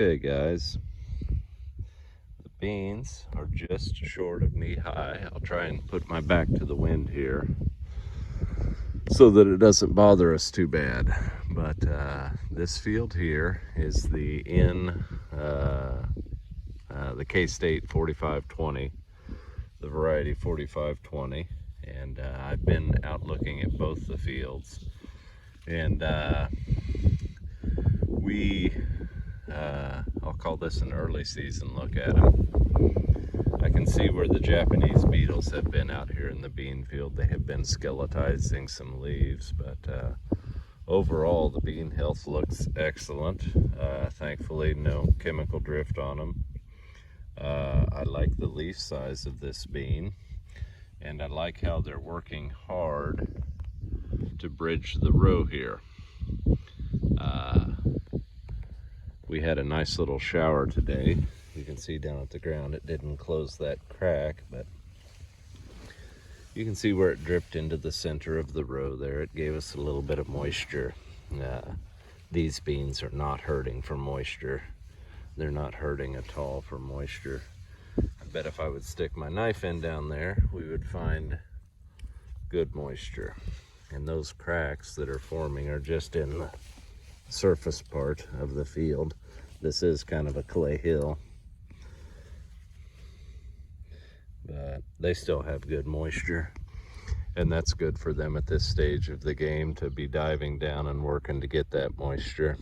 Okay guys, the beans are just short of knee high. I'll try and put my back to the wind here so that it doesn't bother us too bad. But this field here is the K-State 4520, the variety 4520. And I've been out looking at both the fields. And I'll call this an early season look at them. I can see where the Japanese beetles have been out here in the bean field. They have been skeletizing some leaves, but overall the bean health looks excellent. Thankfully, no chemical drift on them. I like the leaf size of this bean, and I like how they're working hard to bridge the row here. We had a nice little shower today. You can see down at the ground it didn't close that crack, but you can see where it dripped into the center of the row there. It gave us a little bit of moisture. These beans are not hurting for moisture. They're not hurting at all for moisture. I bet if I would stick my knife in down there, we would find good moisture. And those cracks that are forming are just in the surface part of the field. This is kind of a clay hill, but they still have good moisture, and that's good for them at this stage of the game to be diving down and working to get that moisture.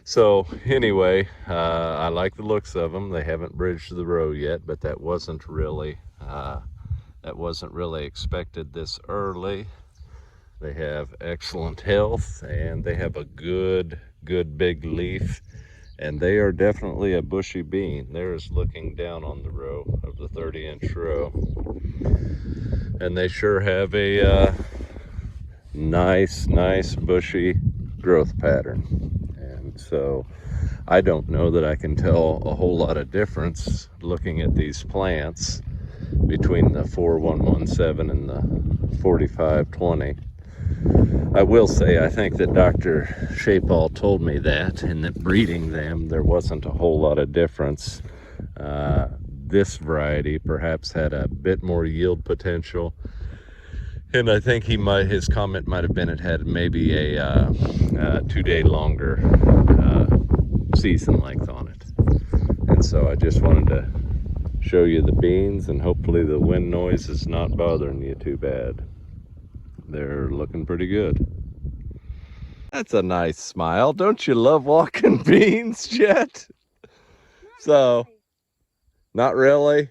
So anyway, I like the looks of them. They haven't bridged the row yet, but that wasn't really expected this early. They have excellent health, and they have a good big leaf, and they are definitely a bushy bean. There's looking down on the row of the 30-inch row, and they sure have a nice bushy growth pattern. And so I don't know that I can tell a whole lot of difference looking at these plants between the 4117 and the 4520. I will say, I think that Dr. Shapall told me that, and that breeding them, there wasn't a whole lot of difference. This variety perhaps had a bit more yield potential, and I think his comment might have been it had maybe a 2-day longer season length on it. And so I just wanted to show you the beans, and hopefully the wind noise is not bothering you too bad. They're looking pretty good. That's a nice smile. Don't you love walking beans, Jet? So, not really?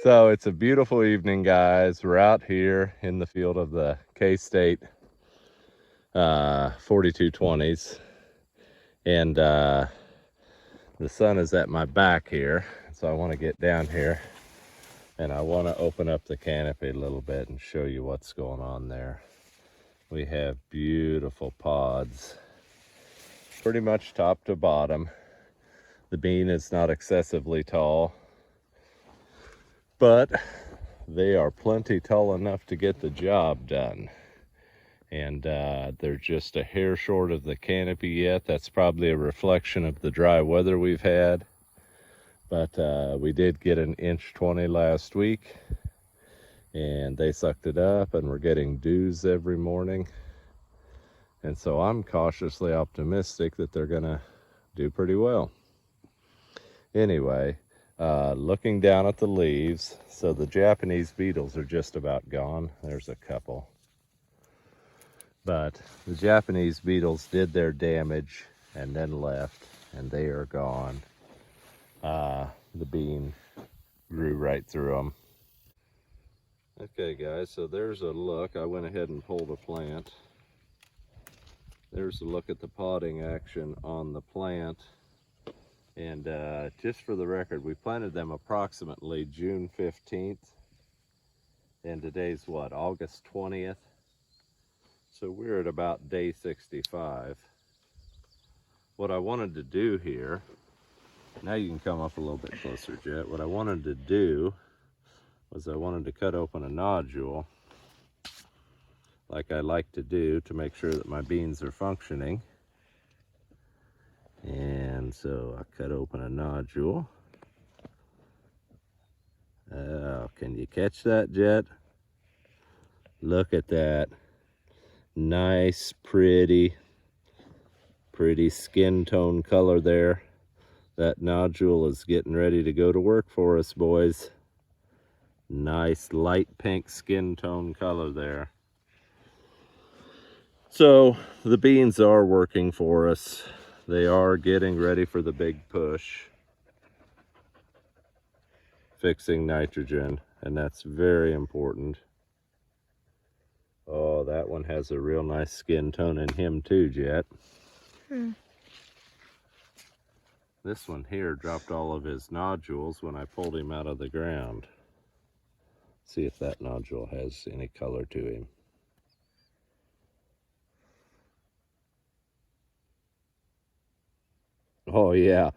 So it's a beautiful evening, guys. We're out here in the field of the K-State 4220s. And the sun is at my back here. So I want to get down here, and I want to open up the canopy a little bit and show you what's going on there. We have beautiful pods, pretty much top to bottom. The bean is not excessively tall, but they are plenty tall enough to get the job done. And they're just a hair short of the canopy yet. That's probably a reflection of the dry weather we've had. But we did get an 1.20 inch last week, and they sucked it up, and we're getting dews every morning. And so I'm cautiously optimistic that they're gonna do pretty well. Anyway, looking down at the leaves, so the Japanese beetles are just about gone. There's a couple. But the Japanese beetles did their damage and then left, and they are gone. The bean grew right through them. Okay guys, so there's a look. I went ahead and pulled a plant. There's a look at the podding action on the plant. And just for the record, we planted them approximately June 15th. And today's what, August 20th? So we're at about day 65. What I wanted to do here, now you can come up a little bit closer, Jet. What I wanted to do was I wanted to cut open a nodule, like I like to do, to make sure that my beans are functioning. And so I cut open a nodule. Oh, can you catch that, Jet? Look at that. Nice, pretty skin tone color there. That nodule is getting ready to go to work for us, boys. Nice light pink skin tone color there. So the beans are working for us. They are getting ready for the big push, fixing nitrogen, and that's very important. Oh, that one has a real nice skin tone in him too, Jet. This one here dropped all of his nodules when I pulled him out of the ground. See if that nodule has any color to him. Oh yeah,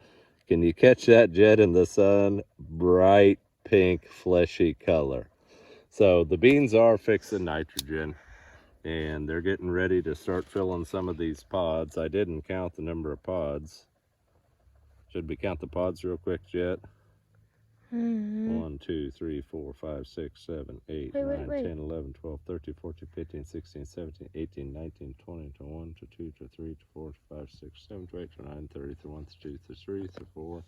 can you catch that, Jet, in the sun? Bright pink fleshy color. So the beans are fixing nitrogen, and they're getting ready to start filling some of these pods. I didn't count the number of pods. Should we count the pods real quick, Jet? 1, 2, 3, 4, 5, 6, 7, 8, 9, 10, 11, 12, 13, 14, 15, 16, 17, 18, 19, 20, 21, 22, 23, 24, 25, 6, 7, 8, 9, 30, 31, 32, 33, 34,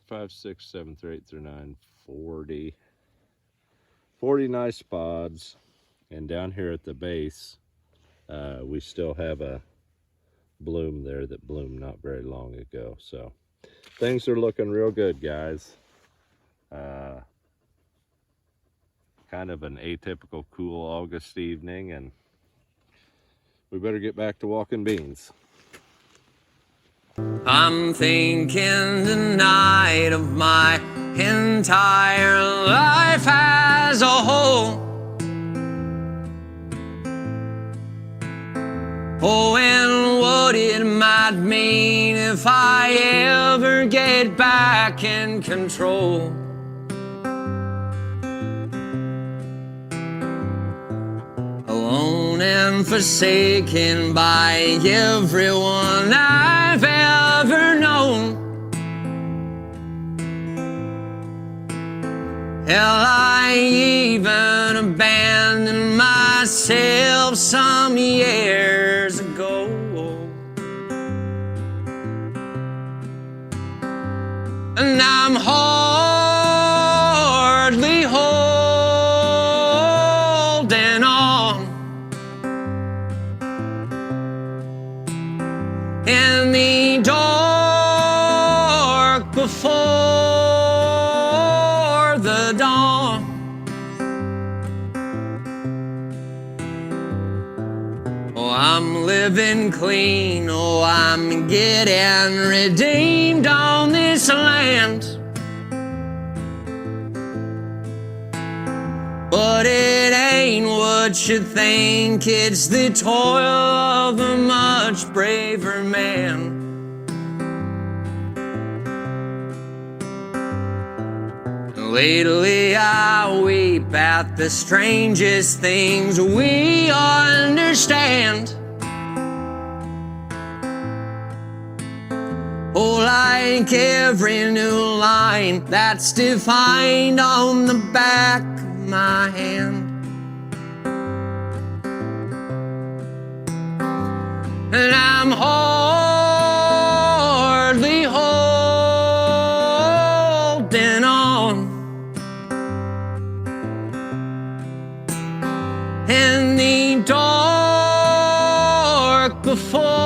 5, 6, 7, 8, 9, 40. 40 nice pods. And down here at the base, we still have a bloom there that bloomed not very long ago. So things are looking real good, guys. Kind of an atypical cool August evening, and we better get back to walking beans. I'm thinking tonight of my entire life as a whole. Oh, and what it might mean if I ever get back in control. Alone and forsaken by everyone I've ever known. Hell, I even abandoned myself some years ago. And I'm hardly holding on. In the dark before the dawn, oh, I'm living clean, oh, I'm getting redeemed on this land. But it ain't what you think, it's the toil of a much braver man. Lately I weep at the strangest things we understand. Oh, like every new line that's defined on the back of my hand. And I'm hardly holding on. In the dark before